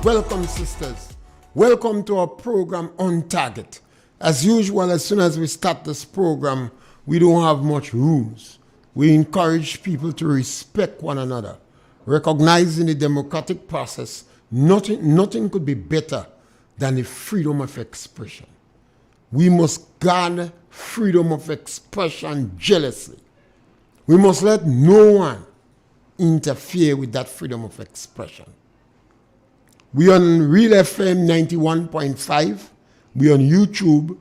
welcome sisters. Welcome to our program On Target. As usual, as soon as we start this program, we don't have much rules. We encourage people to respect one another, recognizing the democratic process. Nothing could be better than the freedom of expression. We must guard freedom of expression jealously. We must let no one interfere with that freedom of expression. We on RealFM 91.5. We on YouTube,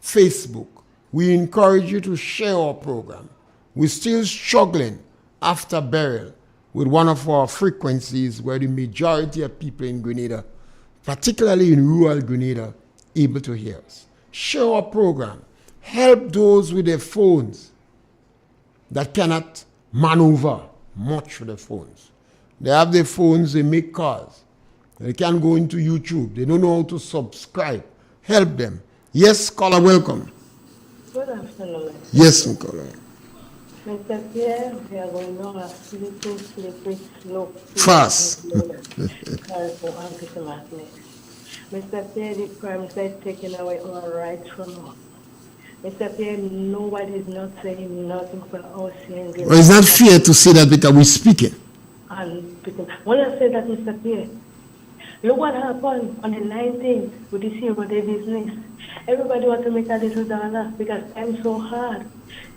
Facebook. We encourage you to share our program. We're still struggling after burial with one of our frequencies where the majority of people in Grenada, particularly in rural Grenada, able to hear us. Share our program. Help those with their phones that cannot maneuver much with their phones. They have their phones, they make calls. They can't go into YouTube. They don't know how to subscribe. Help them. Yes, caller, welcome. Good afternoon. Yes, caller. Mr. Pierre, we are going on a slippery slope. Fast. Mr. Pierre, the Prime Minister is taking away our rights from us. Mr. Pierre, nobody is not saying nothing for us here. Well, it's not fair to say that because we're speaking. And when I say that, Mr. Pierre, look what happened on the 19th with the Zero Day business. Everybody wants to make a little dollar because I'm so hard.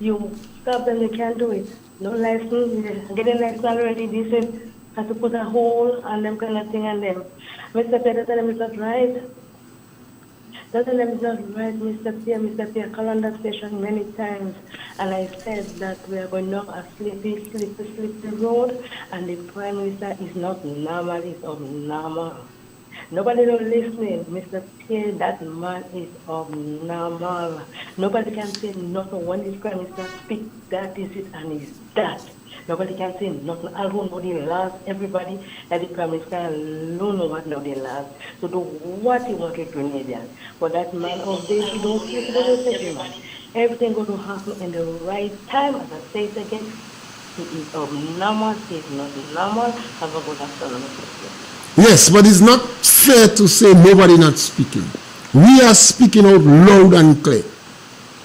You stop them, you can't do it. No license, getting license already, they said, have to put a hole on them kind of thing on them. Mr. Pierre, that is not right. That is not right, Mr. Pierre, call on that station many times. And I said that we are going down a slippery road, and the Prime Minister is not normal, it's abnormal. Nobody is listening. Mr. Pierre, that man is abnormal. Nobody can say nothing. When the Prime Minister speaks, that is it, and it's that. Nobody can say nothing. I don't know the laws. Everybody at the Prime Minister don't know what know the laws. So do what he wants with Grenadians. But that man of this, he don't sleep, he don't say man. Everything going to happen in the right time. As I say it again, he is abnormal. He is not normal. Have a good afternoon. Yes, but it's not fair to say nobody not speaking. We are speaking out loud and clear.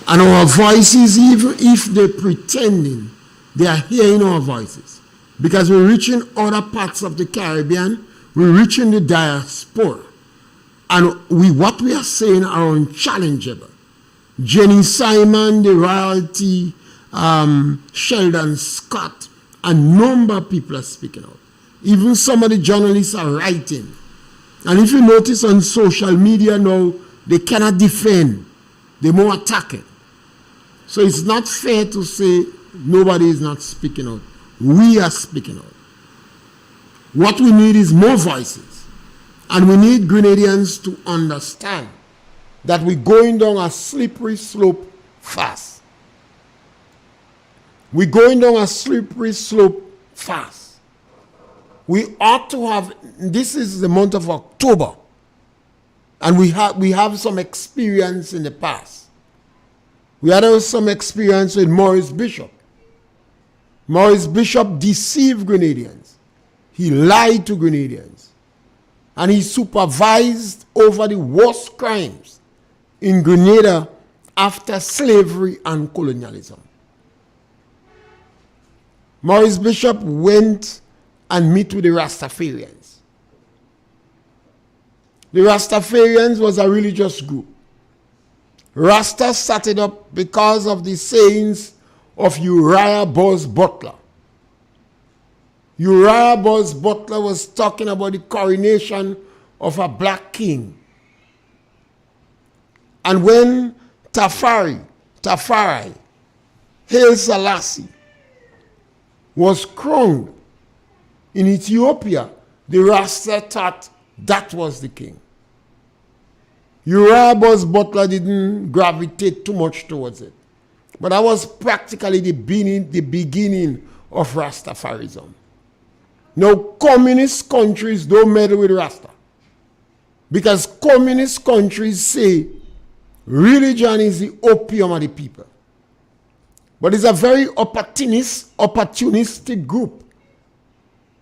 And our voices, even if they're pretending, they are hearing our voices. Because we're reaching other parts of the Caribbean, we're reaching the diaspora. And what we are saying are unchallengeable. Jenny Simon, the royalty, Sheldon Scott, a number of people are speaking out. Even some of the journalists are writing. And if you notice on social media now, they cannot defend. They're more attacking. So it's not fair to say nobody is not speaking out. We are speaking out. What we need is more voices. And we need Grenadians to understand that we're going down a slippery slope fast. We're going down a slippery slope fast. We ought to have, this is the month of October, and we have some experience in the past. We had some experience with Maurice Bishop. Maurice Bishop deceived Grenadians. He lied to Grenadians. And he supervised over the worst crimes in Grenada after slavery and colonialism. Maurice Bishop went and meet with the Rastafarians. The Rastafarians was a religious group. Rasta started up because of the sayings of Uriah Buzz Butler. Uriah Buzz Butler was talking about the coronation of a black king. And when Tafari, Haile Selassie, was crowned in Ethiopia, the Rasta thought that was the king. Uriah Buzz Butler didn't gravitate too much towards it. But that was practically the beginning of Rastafarism. Now, communist countries don't meddle with Rasta. Because communist countries say religion is the opium of the people. But it's a very opportunistic group.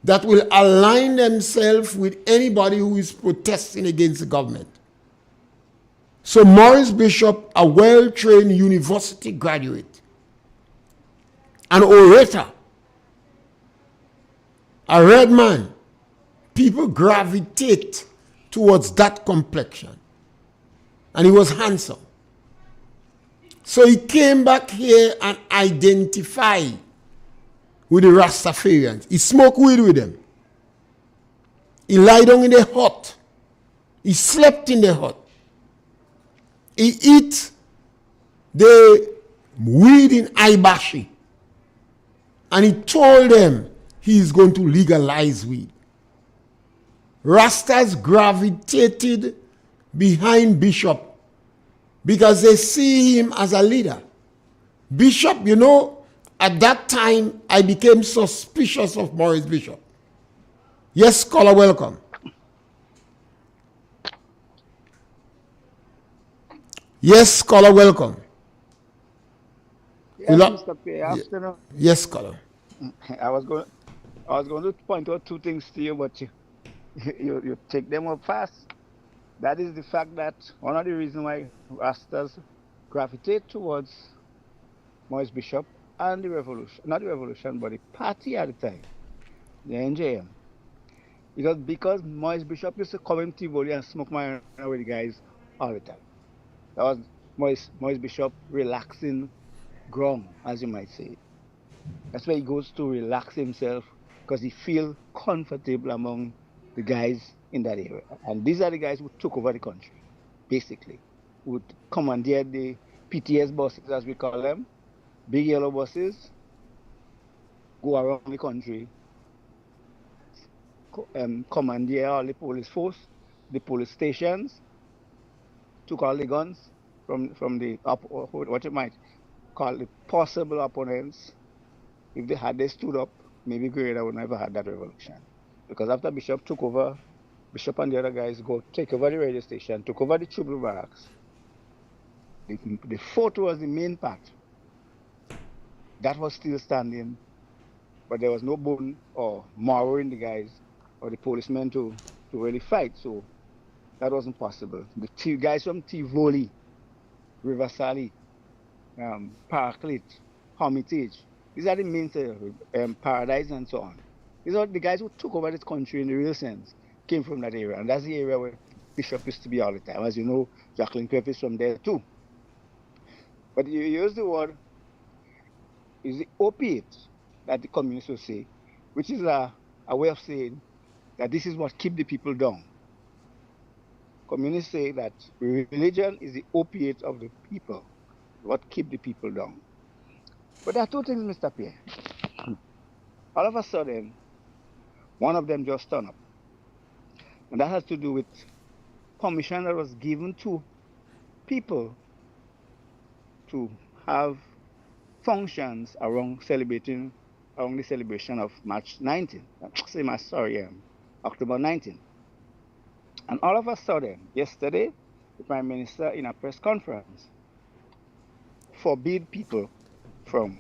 that will align themselves with anybody who is protesting against the government. So Maurice Bishop, a well-trained university graduate, an orator, a red man, people gravitate towards that complexion. And he was handsome. So he came back here and identified with the Rastafarians. He smoked weed with them. He lied down in the hut. He slept in the hut. He eat the weed in Ibashi. And he told them he is going to legalize weed. Rastas gravitated behind Bishop because they see him as a leader. Bishop, you know, at that time, I became suspicious of Maurice Bishop. Yes, scholar, welcome. Yes, scholar, welcome. Yes, Mr. Pierre, afternoon. Yes, scholar. I was going to point out two things to you, but you take them up fast. That is the fact that one of the reasons why Rastas gravitate towards Maurice Bishop and the revolution, not the revolution, but the party at the time, the NJM. Because Maurice Bishop used to come in Tivoli and smoke marijuana with the guys all the time. That was Maurice Bishop relaxing ground, as you might say. That's where he goes to relax himself because he feels comfortable among the guys in that area. And these are the guys who took over the country, basically, who commandeered the PTS buses, as we call them, big yellow buses, go around the country, commandeer all the police force, the police stations, took all the guns from the what you might call the possible opponents. If they stood up, maybe Grenada would never had that revolution. Because after Bishop took over, Bishop and the other guys take over the radio station, took over the Trouble Barracks. The fort was the main part. That was still standing, but there was no bone or marrow in the guys or the policemen to really fight. So that wasn't possible. The guys from Tivoli, Riverside, Parklet, Hermitage, these are the main Paradise and so on. These are the guys who took over this country in the real sense, came from that area. And that's the area where Bishop used to be all the time. As you know, Jacqueline Cliff is from there too. But you use the word, is the opiate that the communists will say, which is a way of saying that this is what keeps the people down. Communists say that religion is the opiate of the people, what keeps the people down. But there are two things, Mr. Pierre. All of a sudden, one of them just turned up. And that has to do with permission that was given to people to have functions around the celebration of March 19. October 19. And all of a sudden, yesterday, the Prime Minister in a press conference forbid people from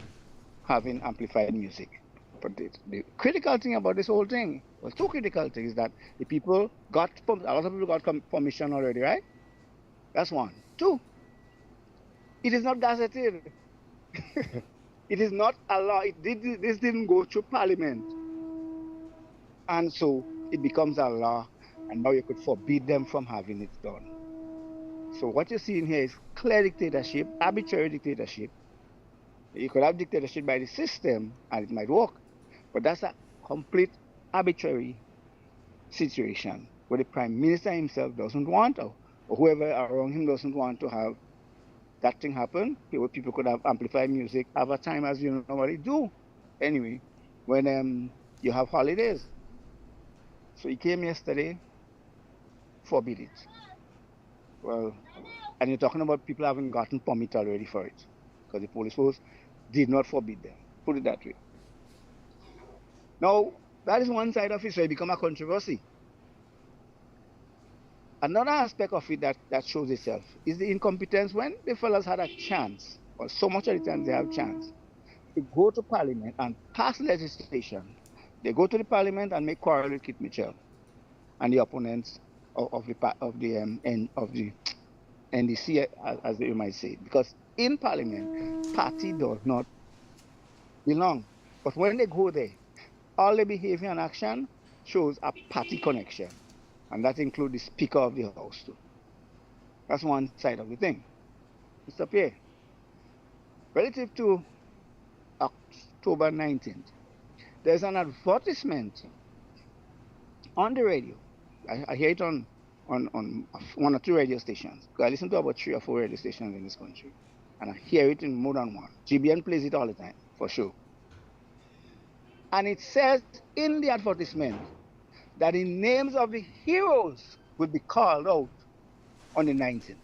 having amplified music. But the critical thing about this whole thing, was two critical things, that the people a lot of people got permission already, right? That's one. Two, it is not gazetted. It is not allowed. This didn't go through Parliament. And so it becomes a law, and now you could forbid them from having it done. So what you're seeing here is clear dictatorship, arbitrary dictatorship. You could have dictatorship by the system, and it might work. But that's a complete arbitrary situation where the Prime Minister himself doesn't want, or whoever around him doesn't want to have that thing happen. People could have amplified music, have a time as you normally do. Anyway, when you have holidays. So he came yesterday, forbid it. Well, and you're talking about people having gotten permit already for it, because the police force did not forbid them. Put it that way. Now, that is one side of it, so it become a controversy. Another aspect of it that shows itself is the incompetence when the fellas had a chance, or so much of the time they have chance, to go to Parliament and pass legislation They go to the parliament and make quarrel with Kit Mitchell and the opponents of the NDC, as you might say, because in parliament, party does not belong. But when they go there, all their behavior and action shows a party connection, and that includes the Speaker of the House too. That's one side of the thing. Mr. Pierre, relative to October 19th, there's an advertisement on the radio. I hear it on one or two radio stations. I listen to about 3 or 4 radio stations in this country, and I hear it in more than one. GBN plays it all the time, for sure. And it says in the advertisement that the names of the heroes will be called out on the 19th.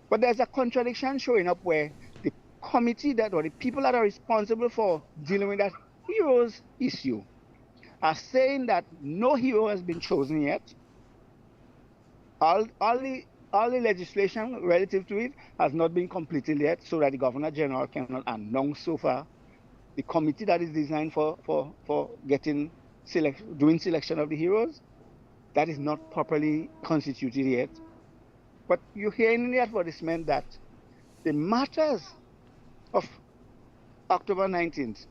But there's a contradiction showing up where the committee or the people that are responsible for dealing with that heroes issue are saying that no hero has been chosen yet. All the legislation relative to it has not been completed yet, so that the Governor General cannot announce so far the committee that is designed for doing selection of the heroes. That is not properly constituted yet. But you hear in the advertisement that the matters of October 19th,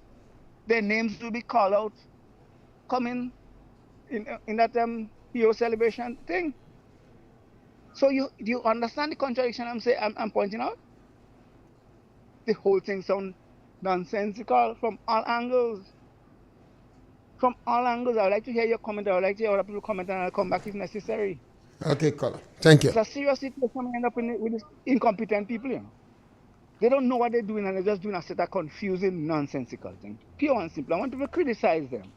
their names will be called out coming in that hero celebration thing. So do you understand the contradiction I'm pointing out? The whole thing sounds nonsensical from all angles. From all angles. I would like to hear your comment. I would like to hear other people comment, and I'll come back if necessary. Okay, caller. Thank you. It's a serious situation. We end up with these incompetent people, They don't know what they're doing, and they're just doing a set of confusing, nonsensical things. Pure and simple. I want to criticize them.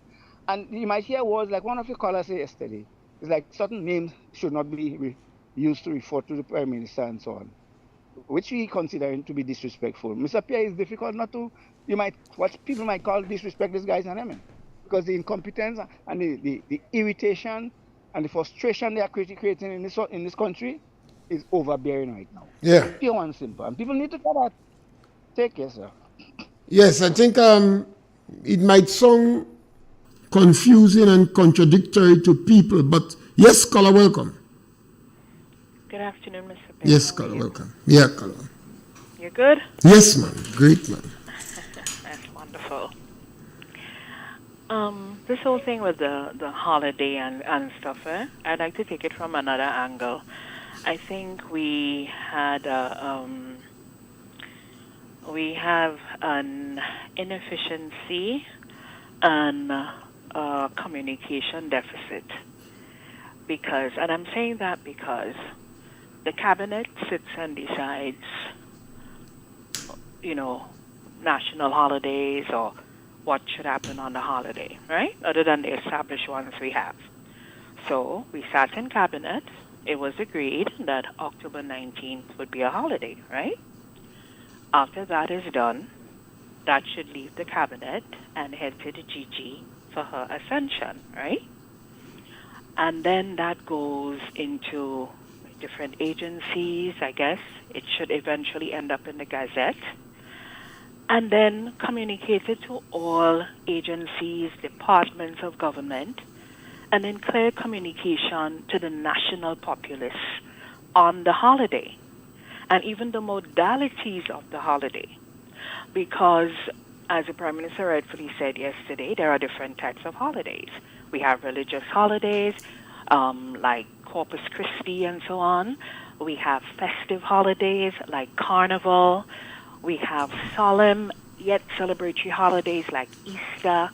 And you might hear words like one of your callers said yesterday. It's like certain names should not be used to refer to the Prime Minister and so on, which we consider to be disrespectful. Mr. Pierre, is difficult not to, what people might call disrespect these guys and women, because the incompetence and the irritation and the frustration they are creating in this country is overbearing right now. Yeah. Pure and simple. And people need to get that. Take care, sir. Yes, I think it might sound confusing and contradictory to people, but yes, caller, welcome. Good afternoon, Mr. Pierre. Yes, caller, welcome. Yeah, caller. You're good? Yes, man. Great, man. That's wonderful. This whole thing with the holiday and stuff, I'd like to take it from another angle. I think we have an inefficiency and communication deficit. And I'm saying that because the cabinet sits and decides, national holidays or what should happen on the holiday, right? Other than the established ones we have. So we sat in cabinet. It was agreed that October 19th would be a holiday, right? After that is done, that should leave the cabinet and head to the GG for her ascension, right? And then that goes into different agencies, I guess. It should eventually end up in the Gazette. And then communicated to all agencies, departments of government, and then clear communication to the national populace on the holiday and even the modalities of the holiday. Because, as the Prime Minister rightfully said yesterday, there are different types of holidays. We have religious holidays, like Corpus Christi and so on. We have festive holidays like Carnival. We have solemn yet celebratory holidays like Easter.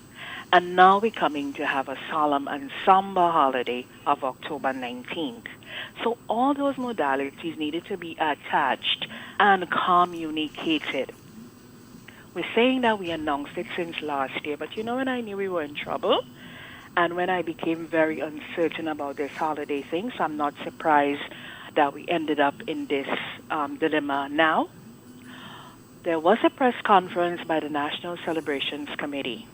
And now we're coming to have a solemn and somber holiday of October 19th. So all those modalities needed to be attached and communicated. We're saying that we announced it since last year, but when I knew we were in trouble and when I became very uncertain about this holiday thing, so I'm not surprised that we ended up in this dilemma now. There was a press conference by the National Celebrations Committee.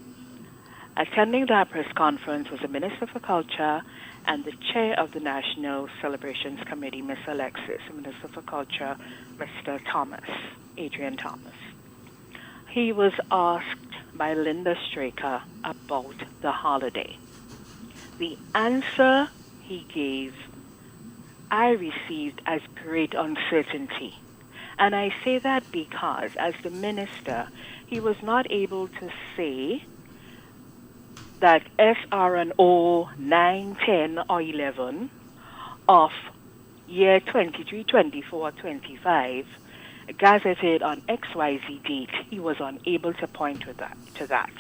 Attending that press conference was the Minister for Culture and the chair of the National Celebrations Committee, Ms. Alexis, Minister for Culture, Mr. Thomas, Adrian Thomas. He was asked by Linda Straker about the holiday. The answer he gave, I received as great uncertainty. And I say that because, as the minister, he was not able to say that SRNO 9, 10, or 11 of year 23, 24, 25 gazetted on XYZ date. He was unable to point to that.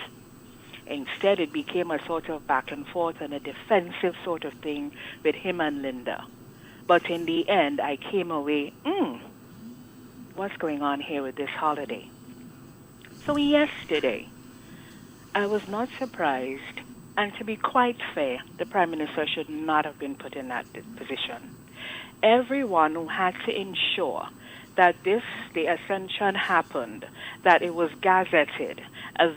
Instead, it became a sort of back and forth and a defensive sort of thing with him and Linda. But in the end, I came away, what's going on here with this holiday? So yesterday, I was not surprised, and to be quite fair, the Prime Minister should not have been put in that position. Everyone who had to ensure that the ascension happened, that it was gazetted,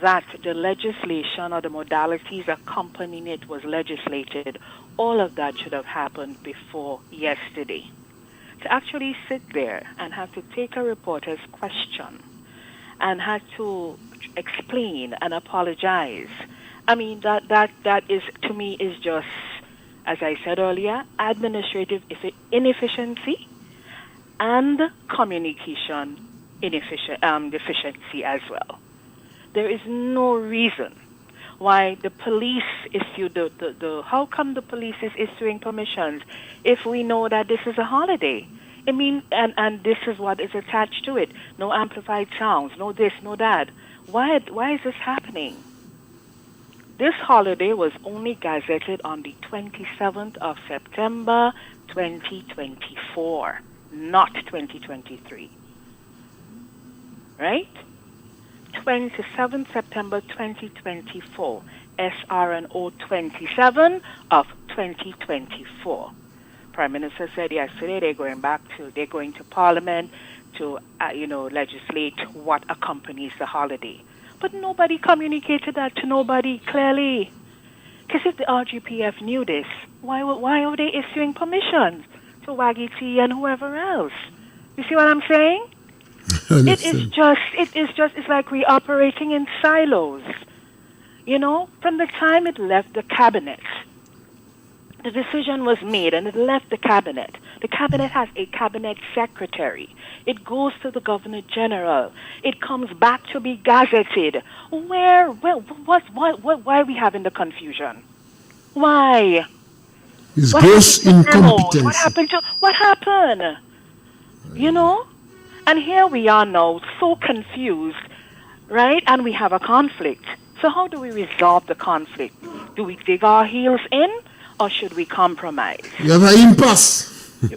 that the legislation or the modalities accompanying it was legislated, all of that should have happened before yesterday. To actually sit there and have to take a reporter's question and have to explain and apologize, I mean, that is, to me, is just, as I said earlier, administrative inefficiency and communication deficiency as well. There is no reason why the police issued how come the police is issuing permissions if we know that this is a holiday? I mean, and this is what is attached to it. No amplified sounds, no this, no that. Why is this happening? This holiday was only gazetted on the 27th of September 2024, not 2023. Right? 27th September 2024, SRNO 27 of 2024. Prime Minister said yesterday they're going to Parliament to legislate what accompanies the holiday. But nobody communicated that to nobody clearly. Because if the RGPF knew this, why are they issuing permissions to Waggy T and whoever else? You see what I'm saying? It's like we're operating in silos. You know, from the time it left the cabinet, the decision was made and it left the cabinet. The cabinet has a cabinet secretary. It goes to the Governor General. It comes back to be gazetted. Why are we having the confusion? Why? It's gross incompetence. What happened? You know? And here we are now, so confused, right? And we have a conflict. So how do we resolve the conflict? Do we dig our heels in, or should we compromise? You have an impasse.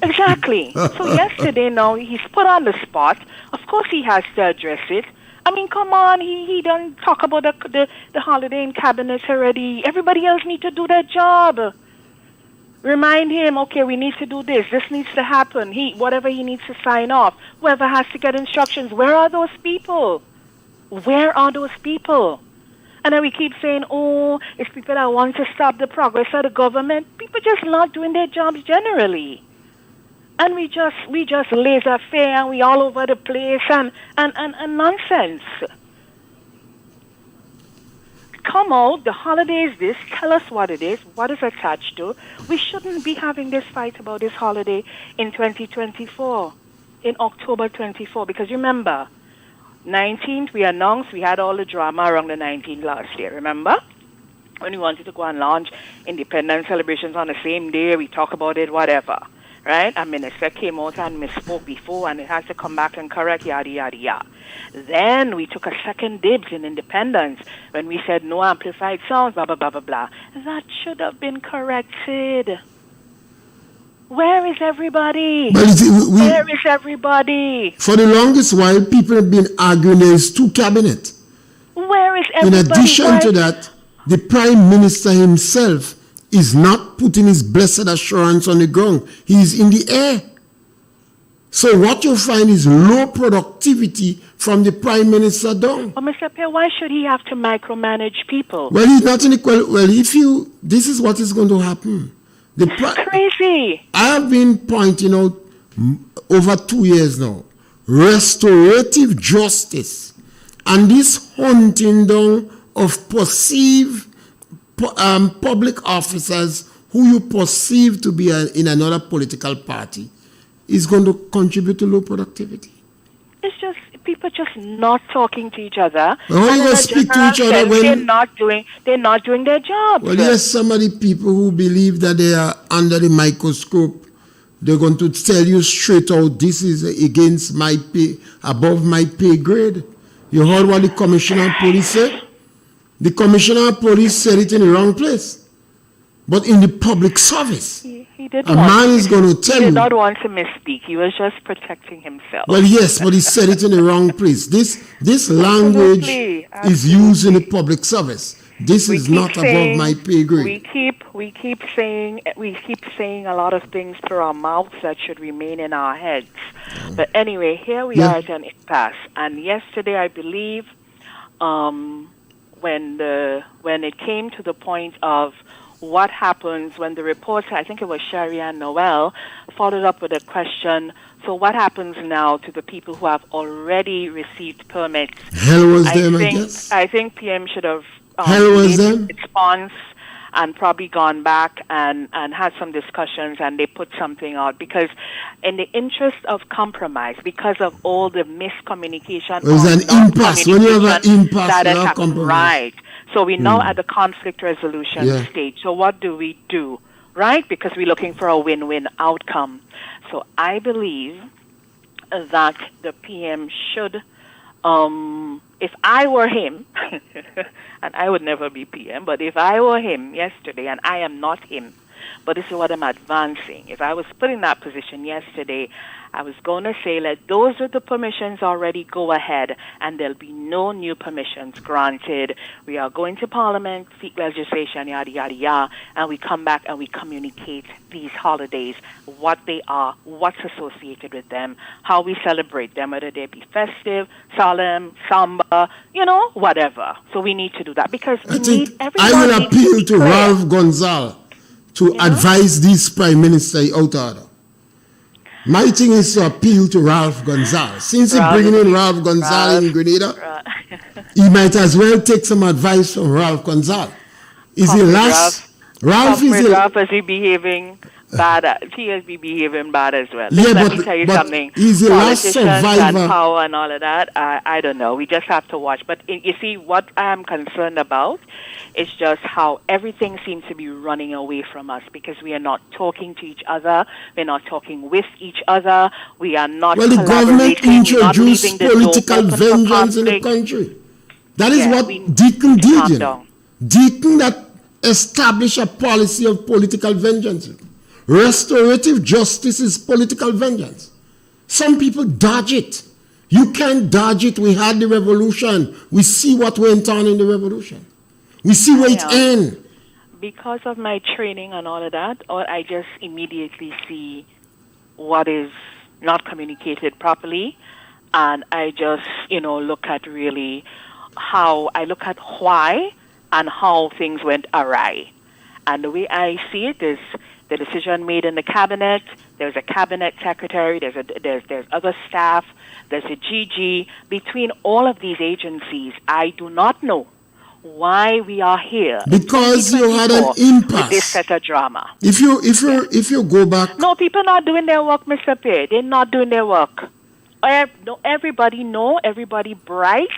Exactly. So yesterday now, he's put on the spot. Of course he has to address it. I mean, come on, he done talk about the holiday in cabinet already. Everybody else need to do their job. Remind him, okay, we need to do this. This needs to happen. Whatever he needs to sign off. Whoever has to get instructions. Where are those people? Where are those people? And then we keep saying, oh, it's people that want to stop the progress of the government. People just not doing their jobs generally. And we just laissez-faire and we all over the place and nonsense. Come out, the holiday is this, tell us what it is, what is attached to. We shouldn't be having this fight about this holiday in 2024, in October 24, because remember, 19th, we announced we had all the drama around the 19th last year, remember? When we wanted to go and launch independence celebrations on the same day, we talk about it, whatever, right? A minister came out and misspoke before, and it has to come back and correct, yada, yada, yada. Then we took a second dibs in independence when we said no amplified sounds, blah, blah, blah, blah, blah. That should have been corrected. Where is everybody? Where is everybody? For the longest while, people have been arguing there is two cabinets. Where is everybody? In addition to that, the Prime Minister himself is not putting his blessed assurance on the ground. He is in the air. So what you find is low productivity from the Prime Minister down. But Mr. Pierre, why should he have to micromanage people? Well, he's not in equal. Well, this is what is going to happen. Crazy. I have been pointing out over 2 years now, restorative justice and this hunting down of public officers who you perceive to be in another political party is going to contribute to low productivity. It's just people just not talking to each other. How are you going to speak to each other when they're not doing their job? Well, yes, some of the people who believe that they are under the microscope, they're going to tell you straight out, this is against my pay, above my pay grade. You heard what the commissioner of police said? The commissioner of police said it in the wrong place. But in the public service, He did a man is going to tell you. He did not want to misspeak. He was just protecting himself. Well, yes, but he said it in the wrong place. This language is used in the public service. This is not above my pay grade. We keep saying a lot of things through our mouths that should remain in our heads. But anyway, here we are at an impasse. And yesterday, I believe, when it came to the point of what happens when the reporter, I think it was Sherry and Noel, followed up with a question, so what happens now to the people who have already received permits? Hell was them, I guess. I think PM should have made a response and probably gone back and had some discussions, and they put something out, because in the interest of compromise, because of all the miscommunication, there's an impasse. When you have an impasse, that has you happened, compromise. right? So we're now at the conflict resolution stage. So what do we do, right? Because we're looking for a win-win outcome. So I believe that the PM should, if I were him, and I would never be PM, but if I were him yesterday, and I am not him, but this is what I'm advancing. If I was put in that position yesterday, I was going to say, let those with the permissions already go ahead, and there'll be no new permissions granted. We are going to Parliament, seek legislation, yada, yada, yada, and we come back and we communicate these holidays, what they are, what's associated with them, how we celebrate them, whether they be festive, solemn, somber, whatever. So we need to do that, because I will appeal to Ralph Gonzalez to advise this Prime Minister out of order. My thing is to appeal to Ralph Gonzalez. Since he's bringing in Ralph Gonzalez in Grenada, he might as well take some advice from Ralph Gonzalez. Is he last? Ralph is he behaving bad? He has been behaving bad as well. Let me tell you something. He's the last survivor. And power and all of that, I don't know. We just have to watch. But you see, what I'm concerned about is just how everything seems to be running away from us, because we are not talking to each other. We're not talking with each other. We are not the government introduced political vengeance in the country. That is what Deacon did. Deacon that established a policy of political vengeance. Restorative justice is political vengeance. Some people dodge it. You can't dodge it. We had the revolution. We see what went on in the revolution. We see where it ends. Because of my training and all of that, or I just immediately see what is not communicated properly, and I just, look at really I look at why and how things went awry. And the way I see it is the decision made in the cabinet. There's a cabinet secretary. There's other staff. There's a GG. Between all of these agencies, I do not know why we are here. Because you had an impasse. With this set of drama. If you go back. No, people are not doing their work, Mr. Pierre. They're not doing their work. Everybody bright.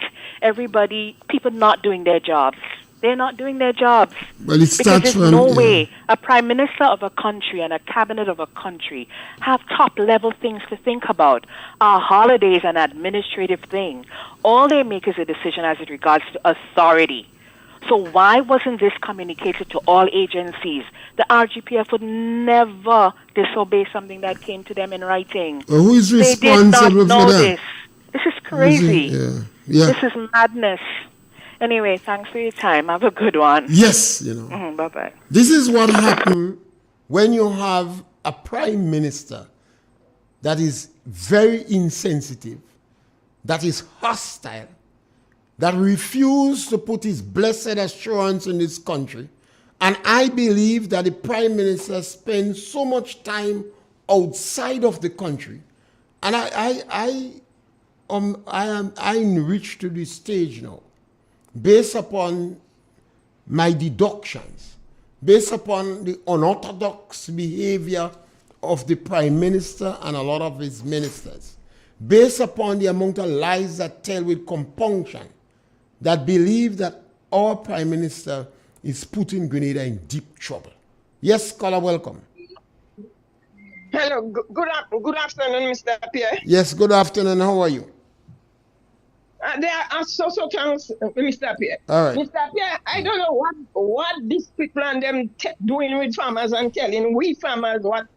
People not doing their jobs. They're not doing their jobs. Well, it starts because there's no way a prime minister of a country and a cabinet of a country have top-level things to think about. Our holidays an administrative thing. All they make is a decision as it regards to authority. So why wasn't this communicated to all agencies? The RGPF would never disobey something that came to them in writing. Well, who is responsible for that? that? This is crazy. This is madness. Anyway, thanks for your time. Have a good one. Yes, Bye-bye. This is what happens when you have a prime minister that is very insensitive, that is hostile, that refuses to put his blessed assurance in this country. And I believe that the prime minister spends so much time outside of the country. And I'm reached to this stage now based upon my deductions, based upon the unorthodox behavior of the Prime Minister and a lot of his ministers, based upon the amount of lies that tell with compunction, that believe that our Prime Minister is putting Grenada in deep trouble. Yes, caller, welcome. Hello, good afternoon, Mr. Pierre. Yes, good afternoon. How are you? There are so thanks, Mr. Pierre. All right. Mr. Pierre, I don't know what these people and them doing with farmers and telling we farmers what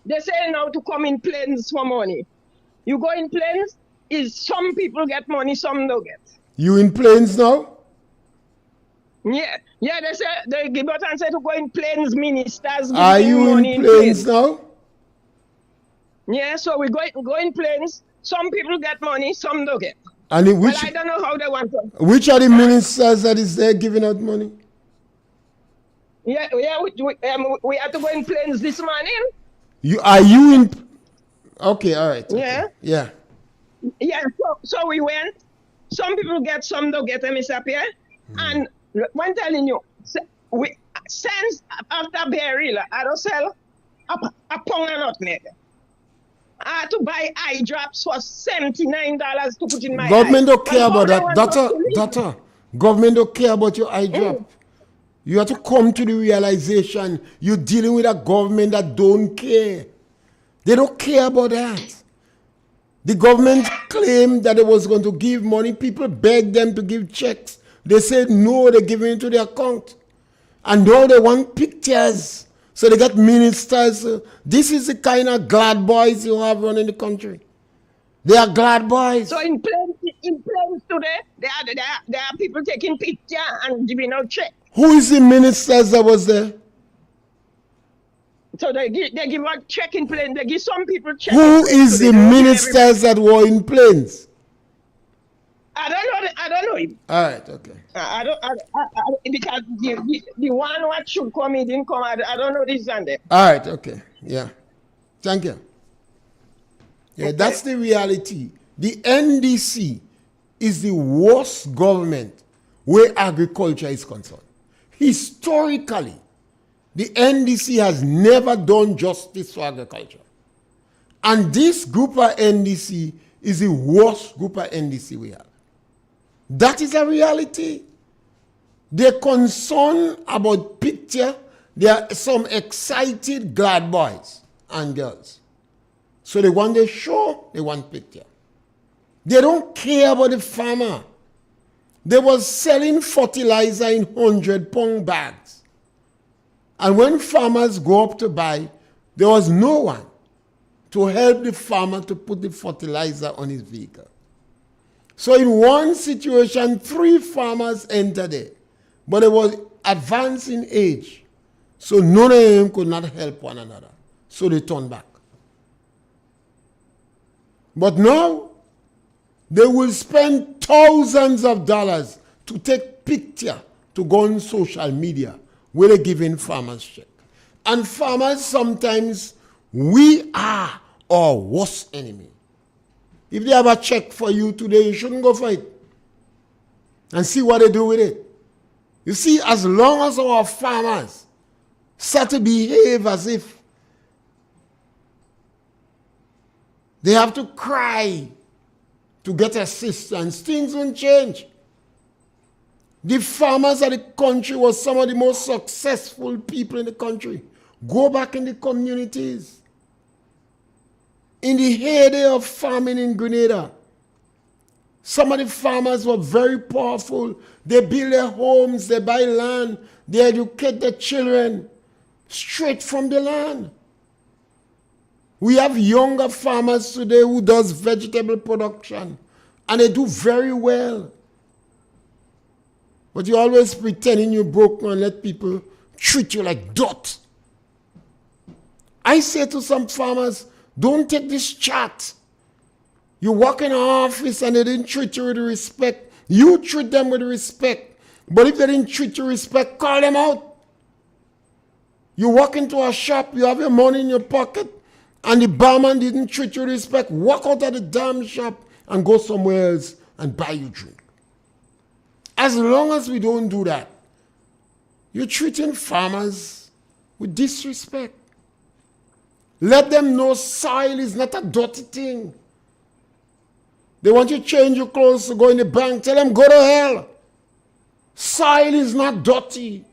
they say now to come in planes for money. You go in planes, is some people get money, some don't get. You in planes now? Yeah, they say they give out and say to go in planes, ministers. Are you in planes now? Yeah, so we go in planes. Some people get money, some don't get. And Well, I don't know how they want to. which are the ministers that is there giving out money? Yeah, we had to go in planes this morning. Are you in? Okay, all right. Okay. Yeah. Yeah. So we went. Some people get, some don't get, Mr. Pierre. And when telling you, since after burial, I don't sell a pound of nutmeg. I had to buy eye drops for $79 to put in my Government don't care But about that. Doctor, government don't care about your eye drop. You have to come to the realization you're dealing with a government that don't care. They don't care about that. The government claimed that it was going to give money. People begged them to give checks. They said no, they're giving it to their account. And now they want pictures. So they got ministers. This is the kind of glad boys you have running the country. They are glad boys. So in planes today, there are people taking picture and giving out check. Who is the ministers that was there? So they give out check in plane. They give some people check. Who is the ministers that were in planes? I don't know him. All right, okay. I because the one what should come, he didn't come. I don't know this and that. All right, okay. Yeah. Thank you. Yeah, okay. That's the reality. The NDC is the worst government where agriculture is concerned. Historically, the NDC has never done justice for agriculture. And this group of NDC is the worst group of NDC we have. That is a reality. They're concerned about picture. There are some excited glad boys and girls. So they want the show, they want picture. They don't care about the farmer. They was selling fertilizer in 100-pound bags. And when farmers go up to buy, there was no one to help the farmer to put the fertilizer on his vehicle. So in one situation, 3 farmers entered there, but they was advanced in age. So none of them could not help one another. So they turned back. But now, they will spend thousands of dollars to take picture to go on social media where they're giving farmers check. And farmers sometimes, we are our worst enemy. If they have a check for you today, you shouldn't go for it. And see what they do with it. You see, as long as our farmers start to behave as if they have to cry to get assistance, things won't change. The farmers of the country were some of the most successful people in the country. Go back in the communities. In the heyday of farming in Grenada, some of the farmers were very powerful. They build their homes, they buy land, they educate their children straight from the land. We have younger farmers today who does vegetable production, and they do very well. But you always pretending you're broke and let people treat you like dirt. I say to some farmers, don't take this chat. You walk in an office and they didn't treat you with respect. You treat them with respect. But if they didn't treat you with respect, call them out. You walk into a shop, you have your money in your pocket, and the barman didn't treat you with respect. Walk out of the damn shop and go somewhere else and buy you drink. As long as we don't do that, you're treating farmers with disrespect. Let them know soil is not a dirty thing. They want you to change your clothes to go in the bank. Tell them, go to hell. Soil is not dirty.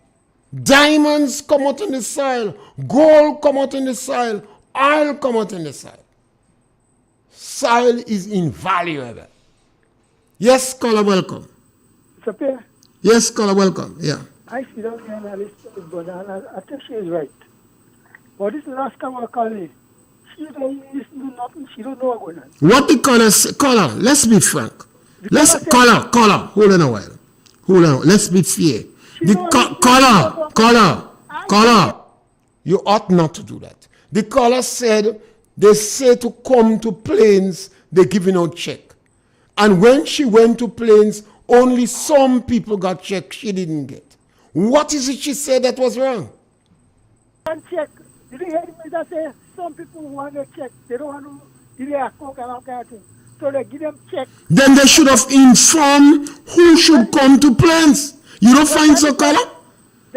Diamonds come out in the soil. Gold come out in the soil. Oil come out in the soil. Soil is invaluable. Yes, caller, welcome. Mr. Pierre, Yes, caller, welcome. Yeah. I see that the analyst is good, and I think she is right. But this last our colleague, she don't listen to nothing, she don't know what's going on. What the caller say? Caller, let's be frank. Caller, hold on a while. Let's be fair. Caller, you ought not to do that. The caller said they say to come to Plains, they're giving out check. And when she went to Plains, only some people got check she didn't get. What is it she said that was wrong? And check. You didn't hear me that say some people want to check. They don't want to give their coke and all kind of thing. So they give them check. Then they should have informed who should come to Plains. You don't find so, caller?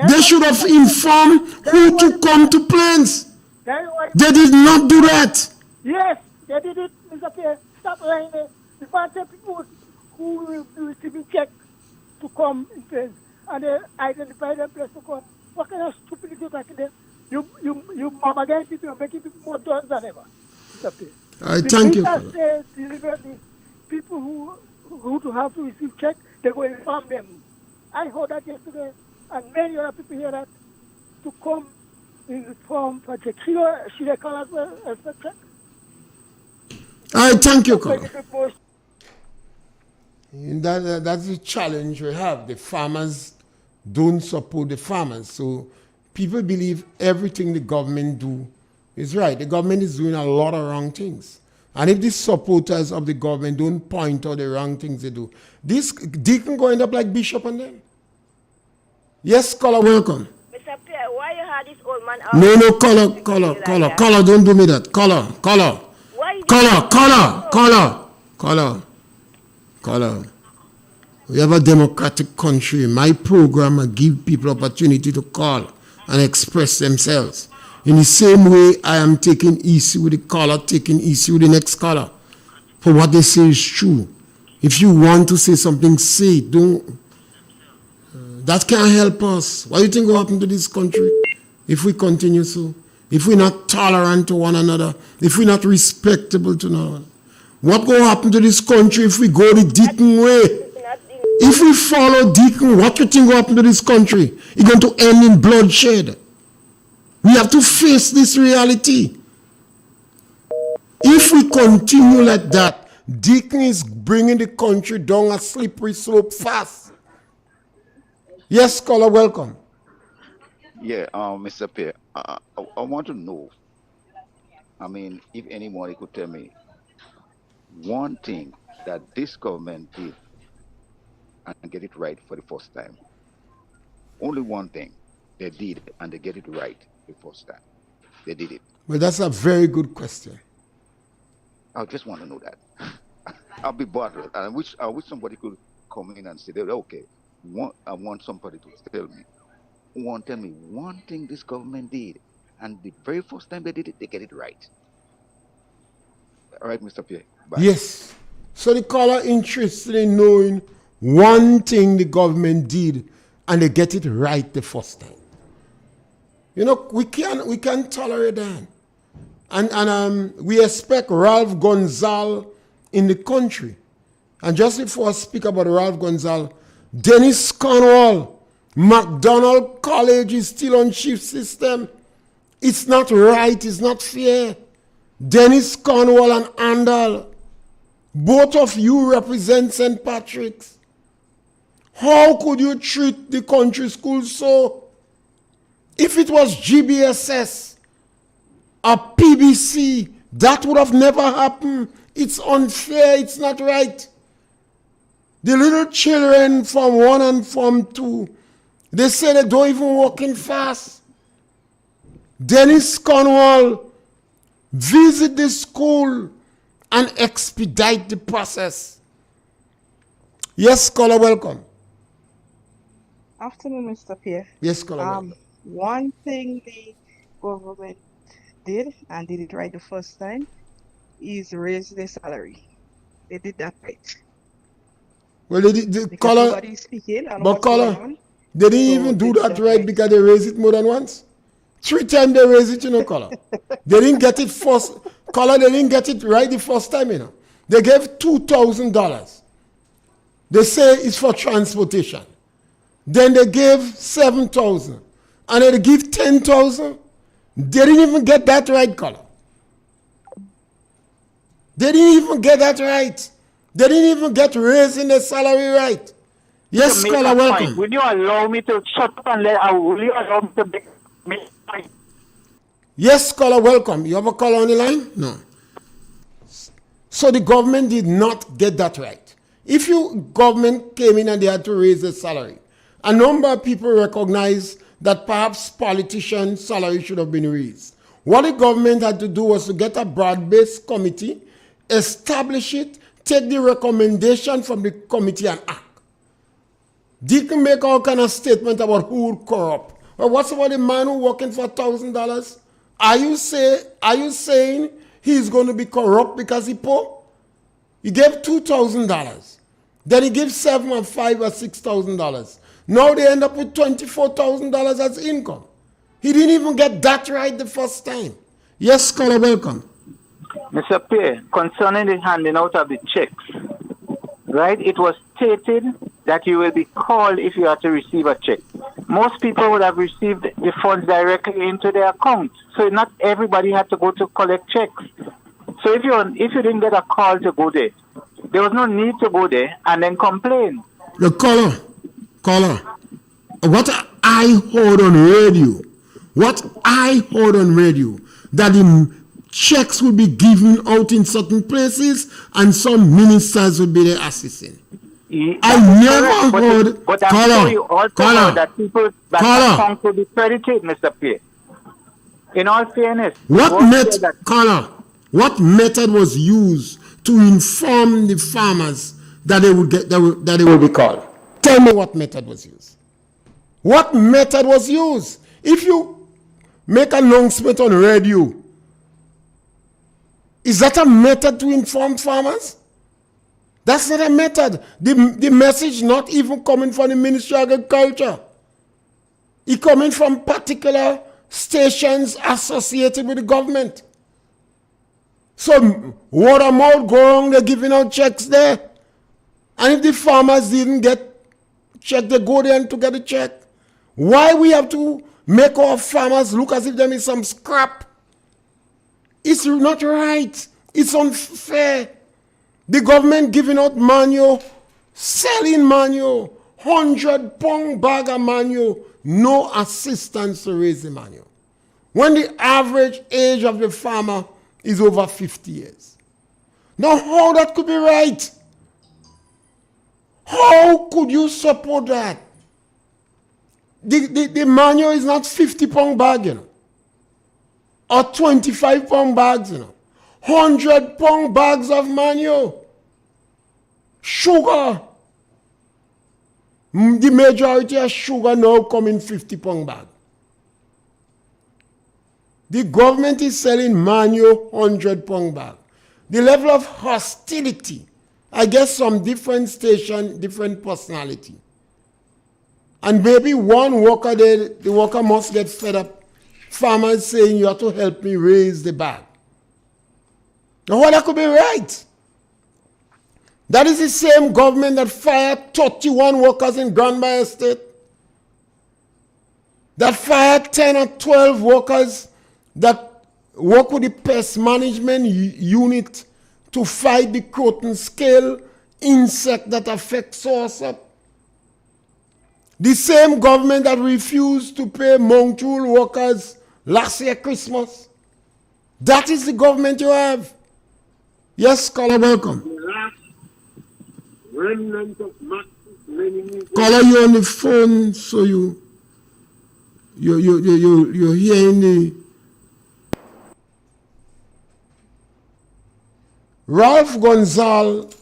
They should have informed who to come to Plains. They did not do that. Yes, they did it, Mr. Pierre. Stop lying there. The party people who will be receiving check to come in place and they identify them place to come. What kind of stupidity you talking there? You mama again people, making people more drugs than ever. Mr. Pierre. I thank you. Say deliberately, people who to have to receive check, they go inform them. I heard that yesterday, and many other people hear that to come in the form for check. Should they call as well as a check? I thank you, caller. That's the challenge we have. The farmers don't support the farmers. So people believe everything the government do is right. The government is doing a lot of wrong things. And if the supporters of the government don't point out the wrong things they do, this deacon go end up like bishop on them. Yes, caller, welcome. Mr. Pierre, why you had this old man out? No, caller, don't do me that. Caller. We have a democratic country. My program will give people opportunity to call and express themselves. In the same way, I am taking issue with the caller, taking issue with the next caller. For what they say is true. If you want to say something, say it. Don't. That can't help us. What do you think will happen to this country if we continue so? If we're not tolerant to one another, if we're not respectable to one another? What will happen to this country if we go the Deacon way? If we follow Deacon, what do you think will happen to this country? It's going to end in bloodshed. We have to face this reality. If we continue like that, Deacon is bringing the country down a slippery slope fast. Yes, caller, welcome. Yeah, Mr. Pierre, I want to know, I mean, if anybody could tell me one thing that this government did and get it right for the first time. Only one thing they did and they get it right the first time. They did it. Well, that's a very good question. I just want to know that. I'll be bothered. I wish somebody could come in and say, okay, I want somebody to tell me one thing this government did, and the very first time they did it, they get it right. All right, Mr. Pierre. Bye. Yes. So the caller interested in knowing one thing the government did, and they get it right the first time. You know, we can't tolerate that. And we expect Ralph Gonzalez in the country. And just before I speak about Ralph Gonzalez, Dennis Cornwall, McDonald College is still on shift system. It's not right, it's not fair. Dennis Cornwall and Andal, both of you represent St. Patrick's. How could you treat the country school so? If it was GBSS or PBC, that would have never happened. It's unfair, it's not right. The little children from 1 and from 2, they say they don't even walk in fast. Dennis Cornwall, visit the school and expedite the process. Yes, caller, welcome. Afternoon, Mr. Pierre. Yes, caller. One thing the government did and did it right the first time is raise the salary. They did that right. Well, the Because caller, nobody is speaking and but what's going caller, on. they didn't So even they do did that that right right. because they raised it more than once. 3 times they raised it, caller. They didn't get it first. Caller, they didn't get it right the first time, They gave $2,000. They say it's for transportation. Then they gave 7,000. And then they give 10,000. They didn't even get that right, caller. They didn't even get that right. They didn't even get raising the salary right. Yes, caller, welcome. Will you allow me to shut up and will you allow me to make a point? Yes, caller, welcome. You have a caller on the line? No. So the government did not get that right. If government came in and they had to raise the salary, a number of people recognize that perhaps politicians' salary should have been raised. What the government had to do was to get a broad-based committee, establish it, take the recommendation from the committee and act. They can make all kind of statement about who would corrupt. Well, what's about the man who working for $1,000? Are you saying he's going to be corrupt because he poor? He gave $2,000. Then he gives $7,000 or $5,000 or $6,000. Now they end up with $24,000 as income. He didn't even get that right the first time. Yes, caller, welcome. Mr. Pierre, concerning the handing out of the checks, right? It was stated that you will be called if you are to receive a check. Most people would have received the funds directly into their account. So not everybody had to go to collect checks. So if you didn't get a call to go there, there was no need to go there and then complain. The caller, what I heard on radio, that the checks will be given out in certain places and some ministers will be there assisting. I never heard. But I'm sure you also heard that people that account will be credited, Mr. Pierre. In all fairness, what method was used to inform the farmers that they will be called? Tell me what method was used. What method was used? If you make an announcement on radio, is that a method to inform farmers? That's not a method. The message not even coming from the Ministry of Agriculture. It's coming from particular stations associated with the government. So word of mouth go on, they're giving out checks there. And if the farmers didn't get check, they go there and to get a check. Why we have to make our farmers look as if there is some scrap? It's not right. It's unfair. The government giving out manure, selling manure, 100-pound bag of manure, no assistance to raise the manure. When the average age of the farmer is over 50 years. Now, how that could be right? How could you support that? The manure is not 50-pound bag, or 25-pound bags, 100-pound bags of manure. Sugar. The majority of sugar now come in 50-pound bag. The government is selling manure 100-pound bag. The level of hostility, I guess some different station, different personality. And maybe one worker there, the worker must get fed up. Farmers saying you have to help me raise the bag. Now that could be right. That is the same government that fired 31 workers in Grand Bay Estate. That fired 10 or 12 workers that work with the pest management unit to fight the croton scale insect that affects soursop. The same government that refused to pay Montreux workers last year Christmas. That is the government you have. Yes, caller, welcome. Caller, you're on the phone, so you're hearing the. Ralph Gonzalez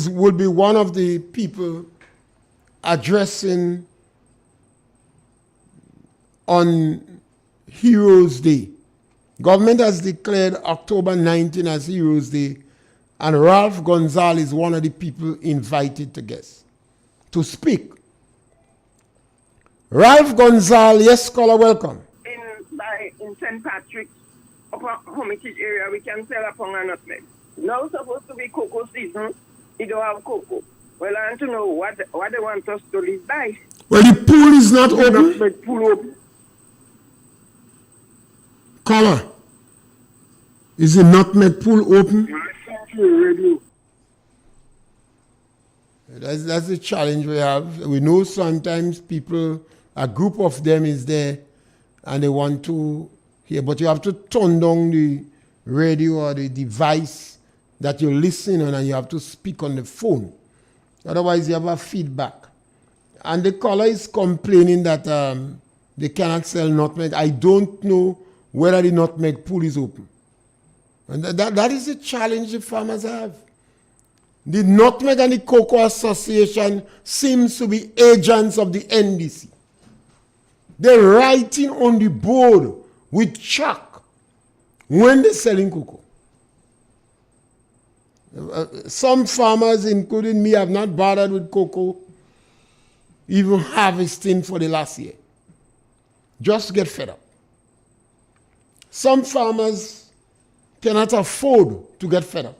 will be one of the people addressing on Heroes Day. Government has declared October 19 as Heroes Day, and Ralph Gonzalez is one of the people invited to speak. Ralph Gonzalez, yes, caller, welcome. In St. Patrick's, upper Hermitage area, we can sell a pound of nutmeg. Now supposed to be cocoa season, you don't have cocoa. Well, I want to know what they want us to live by. Well, the pool is not open. Nutmeg pool open. Caller, is the nutmeg pool open? That's the challenge we have. We know sometimes people, a group of them is there and they want to hear, but you have to turn down the radio or the device that you're listening on, and you have to speak on the phone. Otherwise, you have a feedback. And the caller is complaining that they cannot sell nutmeg. I don't know whether the nutmeg pool is open. And that is the challenge the farmers have. The Nutmeg and the Cocoa Association seems to be agents of the NDC. They're writing on the board with chalk when they're selling cocoa. Some farmers, including me, have not bothered with cocoa, even harvesting for the last year. Just get fed up. Some farmers cannot afford to get fed up.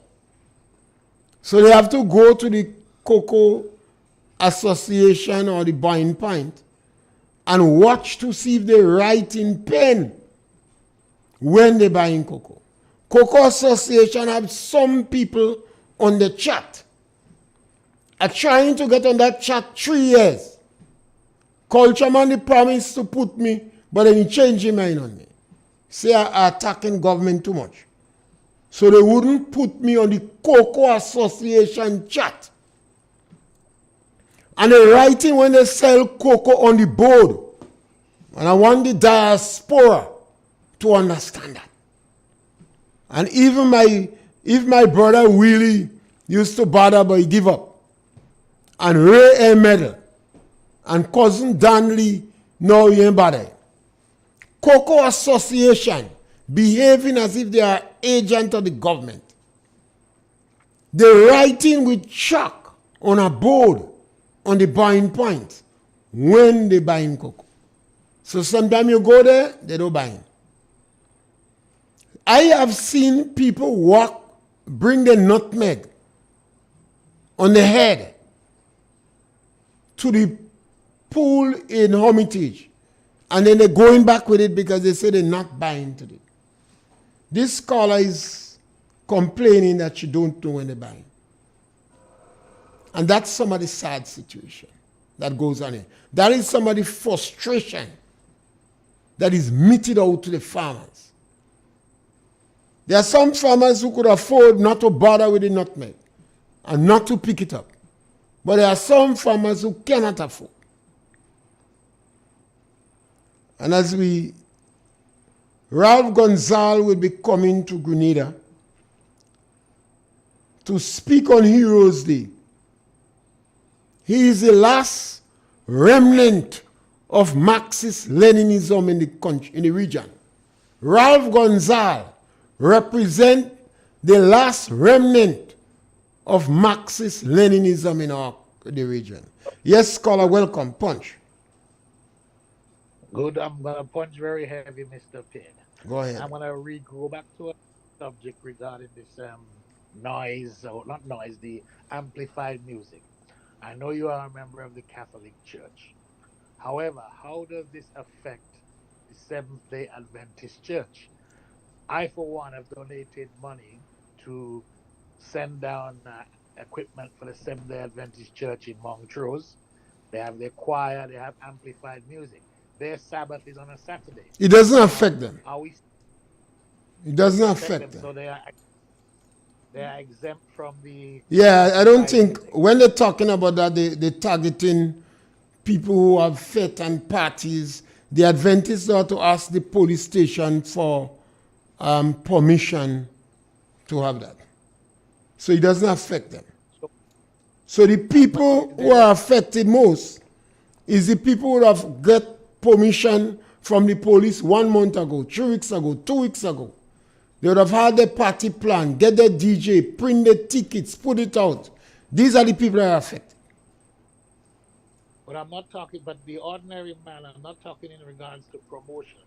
So they have to go to the Cocoa Association or the buying point and watch to see if they write in pen when they're buying cocoa. Cocoa Association have some people on the chat. I'm trying to get on that chat 3 years. Culture man, they promised to put me, but then he changed his mind on me. Say I'm attacking government too much. So they wouldn't put me on the Cocoa Association chat. And they're writing when they sell cocoa on the board. And I want the diaspora to understand that. And even if my brother Willie used to bother, but he give up. And Ray A. Medal and cousin Danley, no, he ain't bother. Cocoa Association behaving as if they are agent of the government. They're writing with chalk on a board on the buying point when they buying cocoa. So sometimes you go there, they don't buy it. I have seen people walk, bring the nutmeg on the head to the pool in Hermitage, and then they're going back with it because they say they're not buying today. This caller is complaining that she don't know when they're buying. And that's some of the sad situation that goes on here. That is some of the frustration that is meted out to the farmers. There are some farmers who could afford not to bother with the nutmeg and not to pick it up. But there are some farmers who cannot afford. And as Ralph Gonzalez will be coming to Grenada to speak on Heroes Day. He is the last remnant of Marxist-Leninism in the country, in the region. Ralph Gonzalez represents the last remnant of Marxist-Leninism in the region. Yes, caller, welcome. Punch. Good, I'm going to punch very heavy, Mr. Pierre. Go ahead. I'm going to go back to a subject regarding this noise, or not noise, the amplified music. I know you are a member of the Catholic Church. However, how does this affect the Seventh-day Adventist Church? I, for one, have donated money to send down equipment for the Seventh-day Adventist Church in Montrose. They have their choir, they have amplified music. Their Sabbath is on a Saturday. It doesn't affect them. It doesn't affect them. So they are exempt from the... Yeah, I don't think, when they're talking about that, they're targeting people who have fete and parties. The Adventists are to ask the police station for permission to have that. So it doesn't affect them. So the people who are affected most is the people who have got permission from the police 1 month ago, 3 weeks ago, 2 weeks ago. They would have had their party plan, get their DJ, print the tickets, put it out. These are the people that are affected. But I'm not talking, but the ordinary man, I'm not talking in regards to promotions.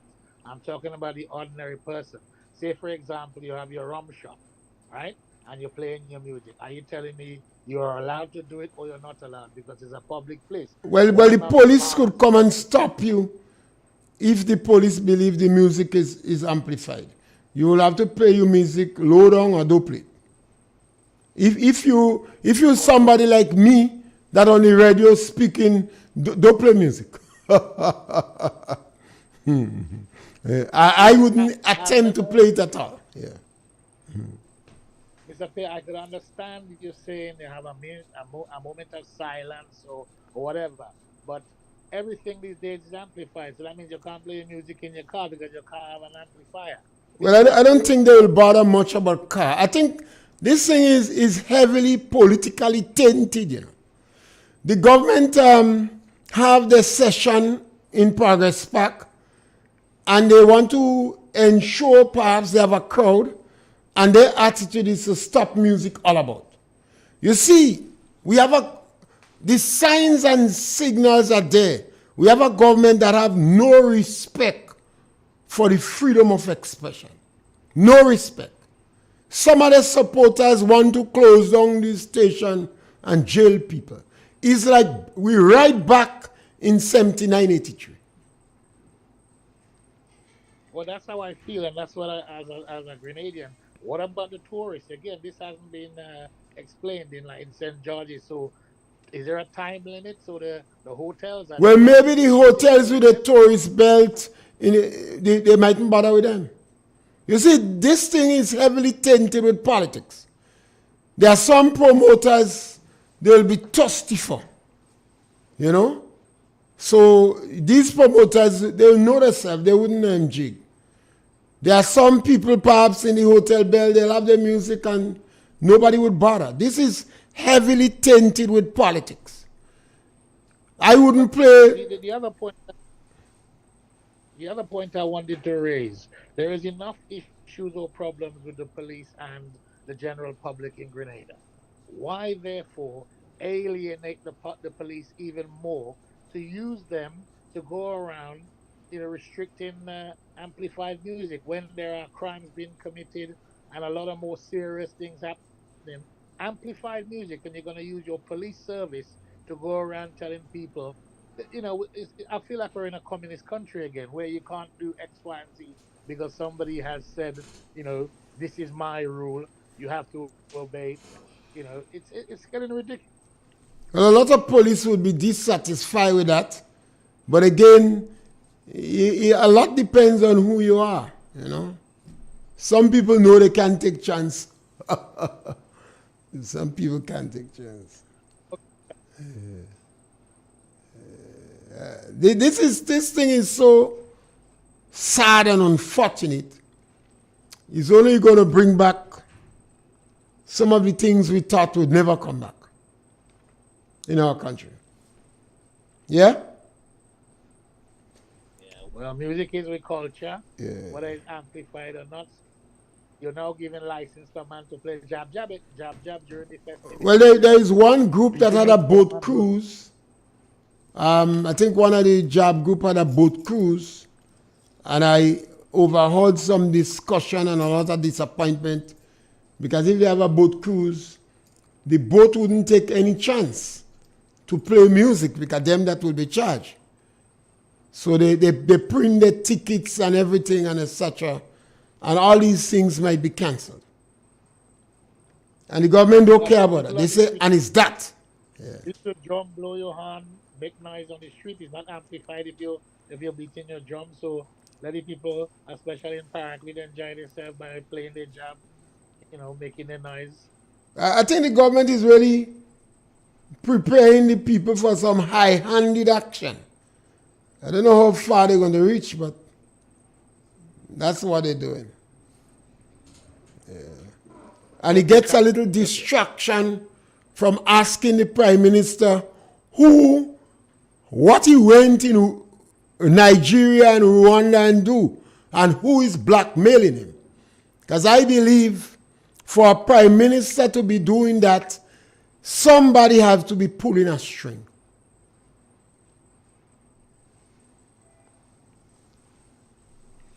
I'm talking about the ordinary person. Say, for example, you have your rum shop, right? And you're playing your music. Are you telling me you're allowed to do it or you're not allowed because it's a public place? Well, the police could come and stop you if the police believe the music is amplified. You will have to play your music low down or don't play. If you somebody like me that on the radio speaking, don't play music. I wouldn't attempt to play it at all. Yeah. Mr. Pierre, I could understand you saying they have a moment of silence or whatever, but everything these days is amplified. So that means you can't play music in your car because your car have an amplifier. Well, I don't think they will bother much about car. I think this thing is heavily politically tainted, you know. The government have the session in Progress Park, and they want to ensure perhaps they have a crowd, and their attitude is to stop music all about. You see, we have the signs and signals are there. We have a government that have no respect for the freedom of expression. No respect. Some of the supporters want to close down this station and jail people. It's like we're right back in 79, 83. Well, that's how I feel, and that's what as a Grenadian. What about the tourists? Again, this hasn't been explained in St. George's. So, is there a time limit? So the hotels. Well, maybe the hotels with the tourist belt, they mightn't bother with them. You see, this thing is heavily tainted with politics. There are some promoters they'll be thirsty for, you know. So these promoters, they'll know themselves. They wouldn't jig. There are some people perhaps in the hotel bell, they'll have their music and nobody would bother. This is heavily tainted with politics. I wouldn't play. The other point I wanted to raise, there is enough issues or problems with the police and the general public in Grenada. Why, therefore, alienate the police even more to use them to go around, restricting amplified music when there are crimes being committed and a lot of more serious things happening? Amplified music, and you're going to use your police service to go around telling people, I feel like we're in a communist country again where you can't do X, Y, and Z because somebody has said, this is my rule, you have to obey. It's getting ridiculous. Well, a lot of police would be dissatisfied with that. But again, a lot depends on who you are, Some people know they can't take chance. Some people can't take chance. This thing is so sad and unfortunate. It's only going to bring back some of the things we thought would never come back in our country. Yeah? Yeah, well, music is with culture. Yeah. Whether it's amplified or not, you're now giving license for a man to play jab during the festival. Well, there is one group that had a boat cruise. I think one of the jab group had a boat cruise, and I overheard some discussion and a lot of disappointment because if they have a boat cruise, the boat wouldn't take any chance to play music because them that will be charged. So they print the tickets and everything and etc. And all these things might be cancelled. And the government don't care about it. They say, and it's that. Yeah. If your drum blow your horn, make noise on the street, it's not amplified if you're beating your drum. So let the people, especially in Park, will enjoy themselves by playing their jab, making their noise. I think the government is really preparing the people for some high-handed action. I don't know how far they're going to reach, but that's what they're doing. Yeah. And it gets a little distraction from asking the Prime Minister what he went in Nigeria and Rwanda and do, and who is blackmailing him. Because I believe for a Prime Minister to be doing that, somebody has to be pulling a string.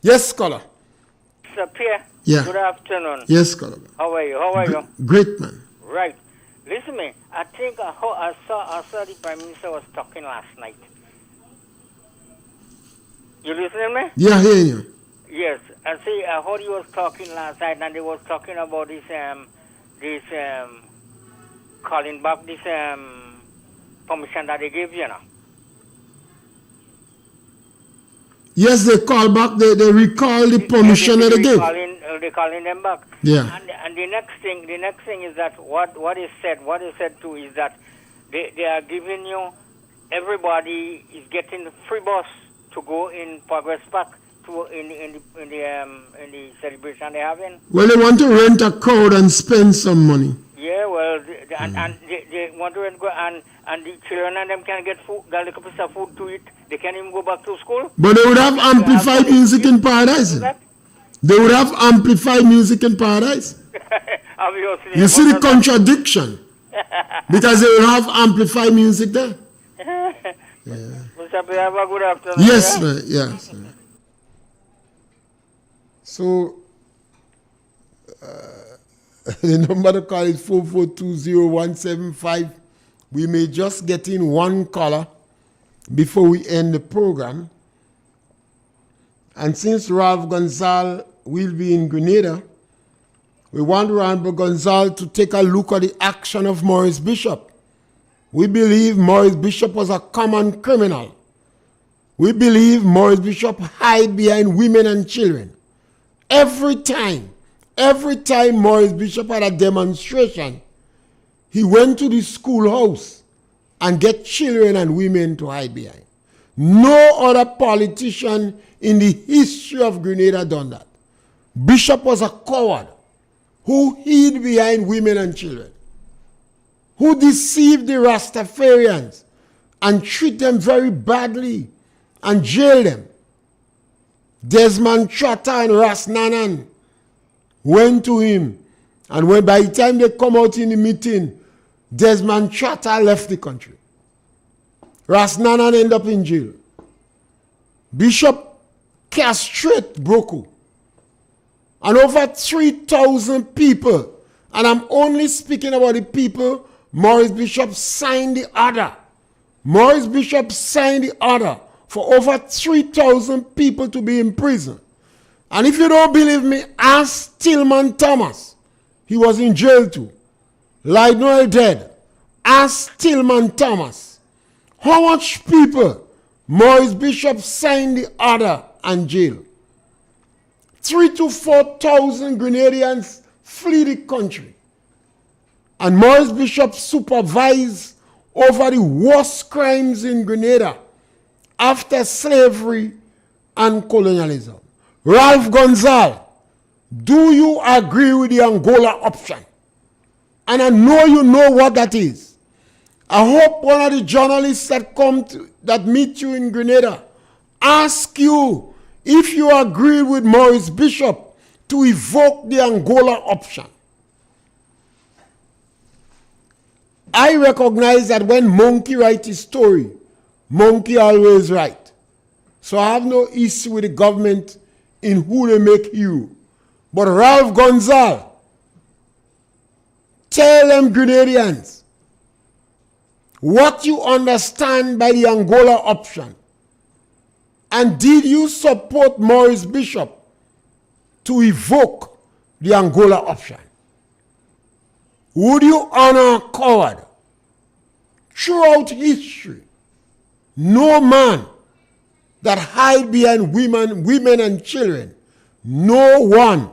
Yes, scholar. Sir Pierre. Yeah. Good afternoon. Yes, scholar. How are you? How are you? Great, man. Right. Listen me. I think I saw the Prime Minister was talking last night. You listening me? Yeah, I hear you. Yes. I see. I heard he was talking last night, and he was talking about this calling back this permission that they gave you now. Yes, they call back. They recall the permission that they gave. They're calling them back. Yeah. And the next thing is that what is said too is that they are giving you, everybody is getting free bus to go in Progress Park to in the celebration they're having. Well, they want to rent a crowd and spend some money. Yeah, well, and they want to go, and the children and them can get food, a little piece of food to eat. They can't even go back to school. But they would have amplified music in paradise. They would have amplified music in paradise. Obviously. You see the contradiction. Because they will have amplified music there. Yeah. Mr. Pierre, have a good afternoon. Yes, man. Yes. So, the number to call is 4420175. We may just get in one caller before we end the program. And since Ralph Gonzalez will be in Grenada, we want Ralph Gonzalez to take a look at the action of Maurice Bishop. We believe Maurice Bishop was a common criminal. We believe Maurice Bishop hid behind women and children. Every time Maurice Bishop had a demonstration, he went to the schoolhouse and get children and women to hide behind. No other politician in the history of Grenada done that. Bishop was a coward who hid behind women and children, who deceived the Rastafarians and treat them very badly and jail them. Desmond Trotter and Ras Nanan went to him, and when by the time they come out in the meeting, Desmond Trotter left the country. Ras Nanan ended up in jail. Bishop castrate Broku. And over 3,000 people, and I'm only speaking about the people Maurice Bishop signed the order. Maurice Bishop signed the order for over 3,000 people to be in prison. And if you don't believe me, ask Tillman Thomas. He was in jail too. Like Noel dead. Ask Tillman Thomas. How much people Maurice Bishop signed the order and jail? 3,000 to 4,000 Grenadians flee the country. And Maurice Bishop supervised over the worst crimes in Grenada after slavery and colonialism. Ralph Gonzalez, do you agree with the Angola option? And I know you know what that is. I hope one of the journalists that meet you in Grenada ask you if you agree with Maurice Bishop to evoke the Angola option. I recognize that when Monkey writes his story, Monkey always right. So I have no issue with the government in who they make hero. But Ralph Gonzalez, tell them Grenadians what you understand by the Angola option. And did you support Maurice Bishop to evoke the Angola option? Would you honor a coward? Throughout history, no man that hide behind women and children, no one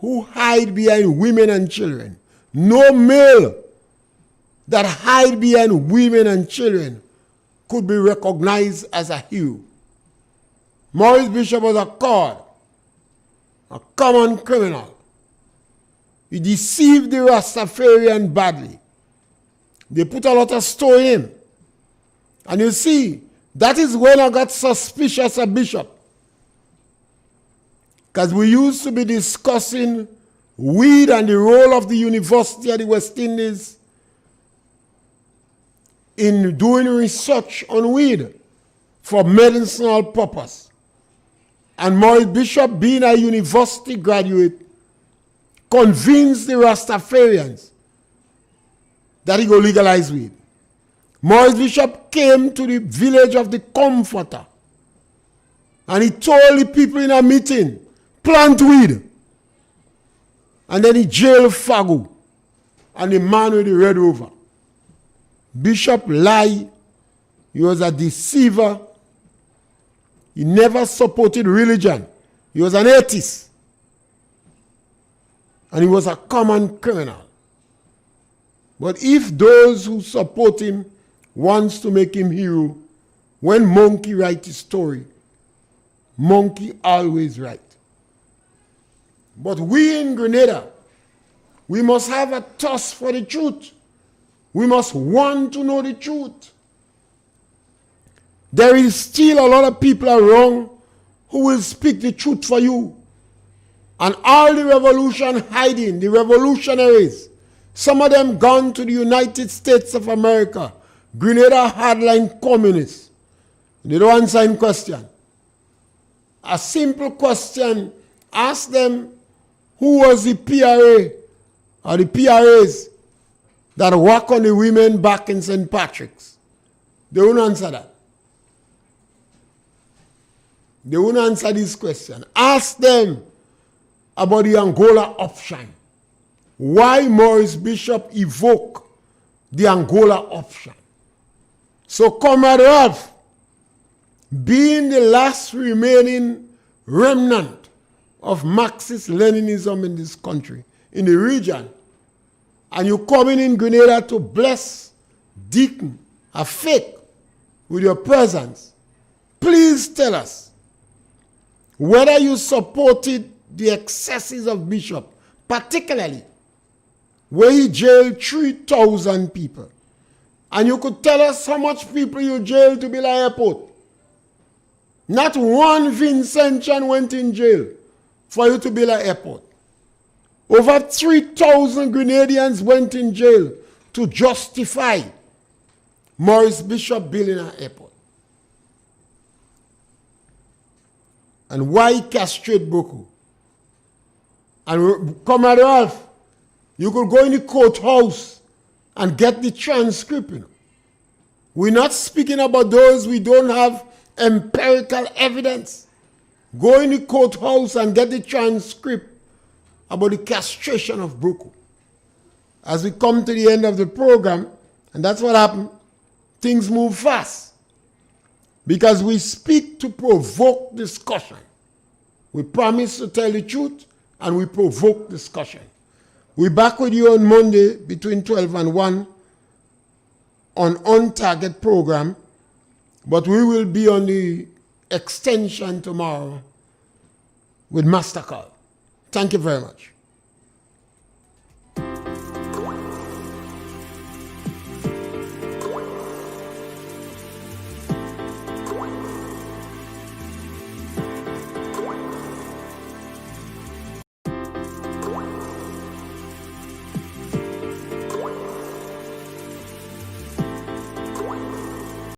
who hide behind women and children, no male that hide behind women and children could be recognized as a hero. Maurice Bishop was a coward, a common criminal. He deceived the Rastafarian badly. They put a lot of store in him. And you see, that is when I got suspicious of Bishop. Because we used to be discussing weed and the role of the University of the West Indies in doing research on weed for medicinal purpose. And Maurice Bishop, being a university graduate, convinced the Rastafarians that he go legalize weed. Maurice Bishop came to the village of the Comforter and he told the people in a meeting, plant weed. And then he jailed Fagu and the man with the Red Rover. Bishop lied. He was a deceiver. He never supported religion. He was an atheist. And he was a common criminal. But if those who support him wants to make him hero, when Monkey writes his story, Monkey always right. But we in Grenada, we must have a thirst for the truth. We must want to know the truth. There is still a lot of people around who will speak the truth for you. And all the revolution hiding, the revolutionaries, some of them gone to the United States of America, Grenada hardline communists. They don't answer any question. A simple question, ask them who was the PRA or the PRAs that work on the women back in St. Patrick's. They won't answer that. They won't answer this question. Ask them about the Angola option. Why Maurice Bishop evoked the Angola option. So Comrade Ralph, being the last remaining remnant of Marxist-Leninism in this country, in the region, and you coming in Grenada to bless Deacon, a fake, with your presence, please tell us whether you supported the excesses of Bishop, particularly where he jailed 3,000 people. And you could tell us how much people you jailed to build an airport. Not one Vincentian went in jail for you to build an airport. Over 3,000 Grenadians went in jail to justify Maurice Bishop building an airport. And why castrate Boko? And Comrade Ralph, you could go in the courthouse and get the transcript. You know. We're not speaking about those we don't have empirical evidence. Go in the courthouse and get the transcript about the castration of Boko. As we come to the end of the program, and that's what happened, things move fast. Because we speak to provoke discussion. We promise to tell the truth and we provoke discussion. We're back with you on Monday between 12 and 1 on Target program. But we will be on the extension tomorrow with Master Call. Thank you very much.